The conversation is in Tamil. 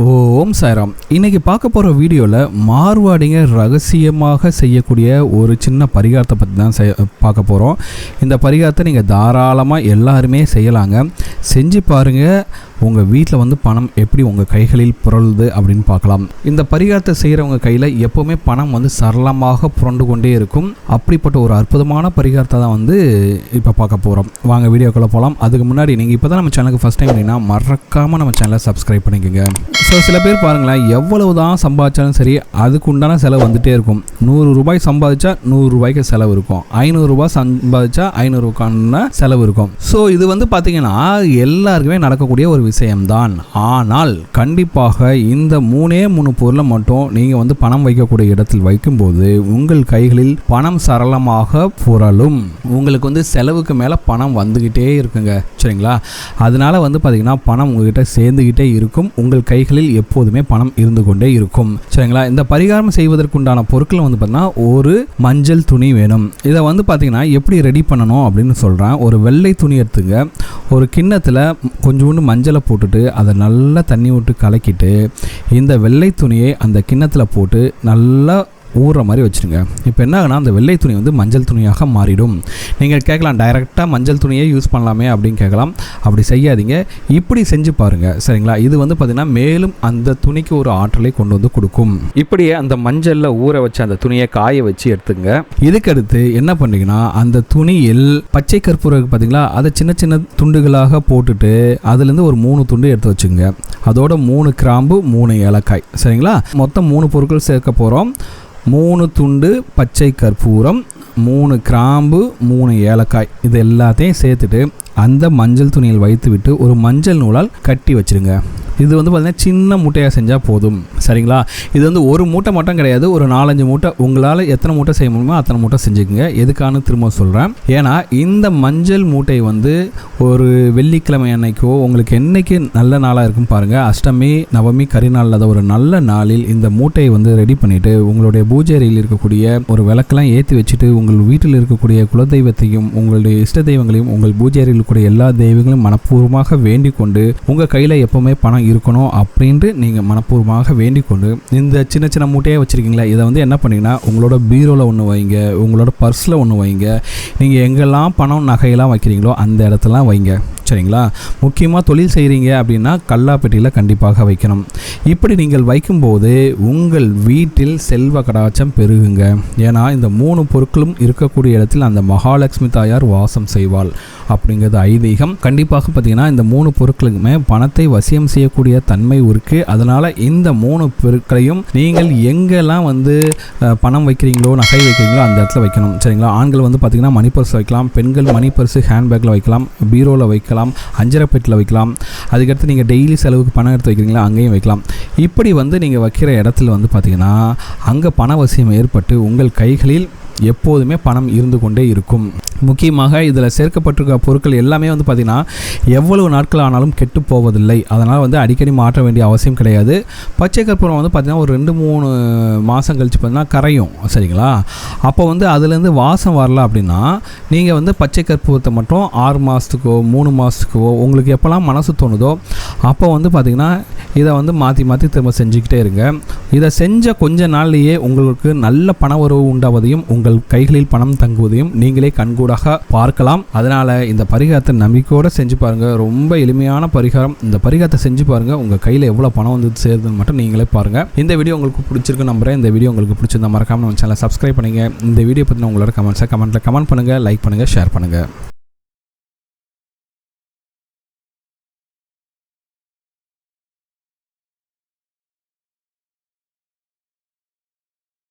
ஓம் சாய்ராம். இன்னைக்கு பார்க்க போகிற வீடியோவில் மார்வாடிங்க ரகசியமாக செய்யக்கூடிய ஒரு சின்ன பரிகாரத்தை பற்றி தான் பார்க்க போகிறோம். இந்த பரிகாரத்தை நீங்கள் தாராளமாக எல்லாருமே செய்யலாங்க. செஞ்சு பாருங்கள், உங்கள் வீட்டில் பணம் எப்படி உங்கள் கைகளில் புரளுது அப்படின்னு பார்க்கலாம். இந்த பரிகாரத்தை செய்கிறவங்க கையில் எப்போவுமே பணம் சரளமாக புரண்டு கொண்டே இருக்கும். அப்படிப்பட்ட ஒரு அற்புதமான பரிகாரத்தை தான் இப்போ பார்க்க போகிறோம். வாங்க வீடியோக்குள்ளே போகலாம். அதுக்கு முன்னாடி நீங்கள் இப்போ தான் நம்ம சேனலுக்கு ஃபஸ்ட் டைம் அப்படின்னா மறக்காமல் நம்ம சேனலை சப்ஸ்கிரைப் பண்ணிக்கோங்க. ஸோ சில பேர் பாருங்களேன், எவ்வளவு தான் சம்பாதிச்சாலும் சரி அதுக்கு உண்டான செலவு வந்துகிட்டே இருக்கும். 100 ரூபாய் சம்பாதிச்சா 100 ரூபாய்க்கு செலவு இருக்கும். 500 ரூபாய் சம்பாதிச்சா 500 ரூபாய்க்கான செலவு இருக்கும். ஸோ இது பார்த்தீங்கன்னா எல்லாருக்குமே நடக்கக்கூடிய ஒரு விஷயம்தான். ஆனால் கண்டிப்பாக இந்த 3 பொருளை மட்டும் நீங்கள் பணம் வைக்கக்கூடிய இடத்தில் வைக்கும்போது உங்கள் கைகளில் பணம் சரளமாக புரளும். உங்களுக்கு செலவுக்கு மேலே பணம் வந்துக்கிட்டே இருக்குங்க. சரிங்களா? அதனால பார்த்தீங்கன்னா பணம் உங்ககிட்ட சேர்ந்துக்கிட்டே இருக்கும். உங்கள் கைகளில் எப்போதுமே பணம் இருந்து கொண்டே இருக்கும். சரிங்களா? இந்த பரிகாரம் செய்வதற்குண்டான பொருட்கள் பார்த்தீங்கன்னா ஒரு மஞ்சள் துணி வேணும். இதை பார்த்தீங்கன்னா எப்படி ரெடி பண்ணணும் அப்படின்னு சொல்கிறேன். ஒரு வெள்ளை துணி எடுத்துங்க. ஒரு கிண்ணத்தில் கொஞ்சோண்டு மஞ்சளை போட்டுட்டு அதை நல்லா தண்ணி விட்டு கலக்கிட்டு இந்த வெள்ளை துணியை அந்த கிண்ணத்தில் போட்டு நல்லா ஊறுற மாதிரி வச்சுருங்க. இப்போ என்ன ஆகுனா அந்த வெள்ளை துணி மஞ்சள் துணியாக மாறிடும். நீங்கள் கேட்கலாம், டைரெக்டாக மஞ்சள் துணியை யூஸ் பண்ணலாமே அப்படின்னு கேட்கலாம். அப்படி செய்யாதீங்க, இப்படி செஞ்சு பாருங்கள். சரிங்களா? இது பார்த்திங்கன்னா மேலும் அந்த துணிக்கு ஒரு ஆற்றலை கொண்டு கொடுக்கும். இப்படியே அந்த மஞ்சளில் ஊற வச்சு அந்த துணியை காய வச்சு எடுத்துங்க. இதுக்கடுத்து என்ன பண்ணுறீங்கன்னா அந்த துணியில் பச்சை கற்பூரம் பார்த்தீங்களா, அதை சின்ன சின்ன துண்டுகளாக போட்டுட்டு அதுலேருந்து ஒரு 3 துண்டு எடுத்து வச்சுங்க. அதோட 3 கிராம்பு 3 ஏலக்காய். சரிங்களா? மொத்தம் 3 பொருட்கள் சேர்க்க போகிறோம். 3 துண்டு பச்சை கற்பூரம், 3 கிராம்பு 3 ஏலக்காய், இது எல்லாத்தையும் சேர்த்துட்டு அந்த மஞ்சள் துணியில் வைத்து விட்டு ஒரு மஞ்சள் நூலால் கட்டி வச்சுருங்க. இது பார்த்தீங்கன்னா சின்ன மூட்டையாக செஞ்சால் போதும். சரிங்களா? இது ஒரு மூட்டை மட்டும் கிடையாது, ஒரு 4-5 மூட்டை, உங்களால் எத்தனை மூட்டை செய்ய முடியுமோ அத்தனை மூட்டை செஞ்சுக்கோங்க. எதுக்கான திரும்ப சொல்கிறேன். ஏன்னா இந்த மஞ்சள் மூட்டை ஒரு வெள்ளிக்கிழமை அன்னைக்கோ உங்களுக்கு என்னைக்கு நல்ல நாளாக இருக்கும் பாருங்கள், அஷ்டமி நவமி கரிநாள், அதை ஒரு நல்ல நாளில் இந்த மூட்டையை ரெடி பண்ணிவிட்டு உங்களுடைய பூஜை அறையில் இருக்கக்கூடிய ஒரு விளக்கெல்லாம் ஏற்றி வச்சுட்டு உங்கள் வீட்டில் இருக்கக்கூடிய குலதெய்வத்தையும் உங்களுடைய இஷ்ட தெய்வங்களையும் உங்கள் பூஜை அறையில் இருக்கக்கூடிய எல்லா தெய்வங்களையும் மனப்பூர்வமாக வேண்டிக் கொண்டு உங்கள் கையில் எப்போவுமே பணம் இருக்கணும் அப்படின்ட்டு நீங்கள் மனப்பூர்வமாக வேண்டிக் கொண்டு இந்த சின்ன சின்ன மூட்டையாக வச்சுருக்கீங்களா, இதை என்ன பண்ணிங்கன்னா உங்களோட பீரோவில் ஒன்று வைங்க, உங்களோட பர்ஸில் ஒன்று வைங்க. நீங்கள் எங்கெல்லாம் பணம் நகையெல்லாம் வைக்கிறீங்களோ அந்த இடத்துலாம் வைங்க. சரிங்களா? முக்கியமாக தொழில் செய்கிறீங்க அப்படின்னா கல்லாப்பெட்டியில் கண்டிப்பாக வைக்கணும். இப்படி நீங்கள் வைக்கும்போது உங்கள் வீட்டில் செல்வ கடாட்சம் பெருகுங்க. ஏன்னா இந்த 3 பொருட்களும் இருக்கக்கூடிய இடத்தில் அந்த மகாலட்சுமி தாயார் வாசம் செய்வாள் அப்படிங்கிறது ஐதீகம். கண்டிப்பாக பார்த்தீங்கன்னா இந்த 3 பொருட்களுக்குமே பணத்தை வசியம் செய்யக்கூடிய தன்மை இருக்குது. அதனால் இந்த 3 பொருட்களையும் நீங்கள் எங்கெல்லாம் பணம் வைக்கிறீங்களோ நகை வைக்கிறீங்களோ அந்த இடத்துல வைக்கணும். சரிங்களா? ஆண்கள் பார்த்தீங்கன்னா மணி பர்ஸ் வைக்கலாம், பெண்கள் மணி பர்ஸு ஹேண்ட்பேக்கில் வைக்கலாம், பீரோவில் வைக்கலாம், அஞ்சரைப்பெட்டில் வைக்கலாம். அதுக்கடுத்து நீங்கள் டெய்லி செலவுக்கு பணம் எடுத்து வைக்கிறீங்களா அங்கேயும் வைக்கலாம். இப்படி நீங்கள் வைக்கிற இடத்துல பார்த்தீங்கன்னா அங்கே பணவசியம் ஏற்பட்டு உங்கள் கைகளில் எப்போதுமே பணம் இருந்து கொண்டே இருக்கும். முக்கியமாக இதில் சேர்க்கப்பட்டிருக்க பொருட்கள் எல்லாமே பார்த்திங்கன்னா எவ்வளவு நாட்கள் ஆனாலும் கெட்டு போவதில்லை. அதனால் அடிக்கடி மாற்ற வேண்டிய அவசியம் கிடையாது. பச்சை கற்பூரம் பார்த்திங்கன்னா ஒரு 2-3 மாதம் கழித்து பார்த்திங்கன்னா கரையும். சரிங்களா? அப்போ அதுலேருந்து வாசம் வரல அப்படின்னா நீங்கள் பச்சை கற்பூரத்தை மட்டும் 6 மாதத்துக்கோ 3 மாதத்துக்கோ உங்களுக்கு எப்போல்லாம் மனசு தோணுதோ அப்போ பார்த்திங்கன்னா இதை மாற்றி மாற்றி திரும்ப செஞ்சுக்கிட்டே இருங்க. இதை செஞ்ச கொஞ்ச நாள்லேயே உங்களுக்கு நல்ல பண உறவு உண்டாவதையும் உங்கள் கைகளில் பணம் தங்குவதையும் நீங்களே கண்கூடாக பார்க்கலாம். அதனால் இந்த பரிகாரத்தை நம்பிக்கையோடு செஞ்சு பாருங்கள். ரொம்ப எளிமையான பரிகாரம். இந்த பரிகாரத்தை செஞ்சு பாருங்கள். உங்கள் கையில் எவ்வளோ பணம் சேருதுன்னு மட்டும் நீங்களே பாருங்கள். இந்த வீடியோ உங்களுக்கு பிடிச்சிருக்கு நம்புறேன். இந்த வீடியோ உங்களுக்கு பிடிச்சிருந்தா மறக்காமல் நம்ம சேனலை சப்ஸ்கிரைப் பண்ணுங்கள். இந்த வீடியோ பற்றின உங்களோட கமெண்ட்ஸை கமெண்ட்டில் கமெண்ட் பண்ணுங்கள், லைக் பண்ணுங்கள், ஷேர் பண்ணுங்கள்.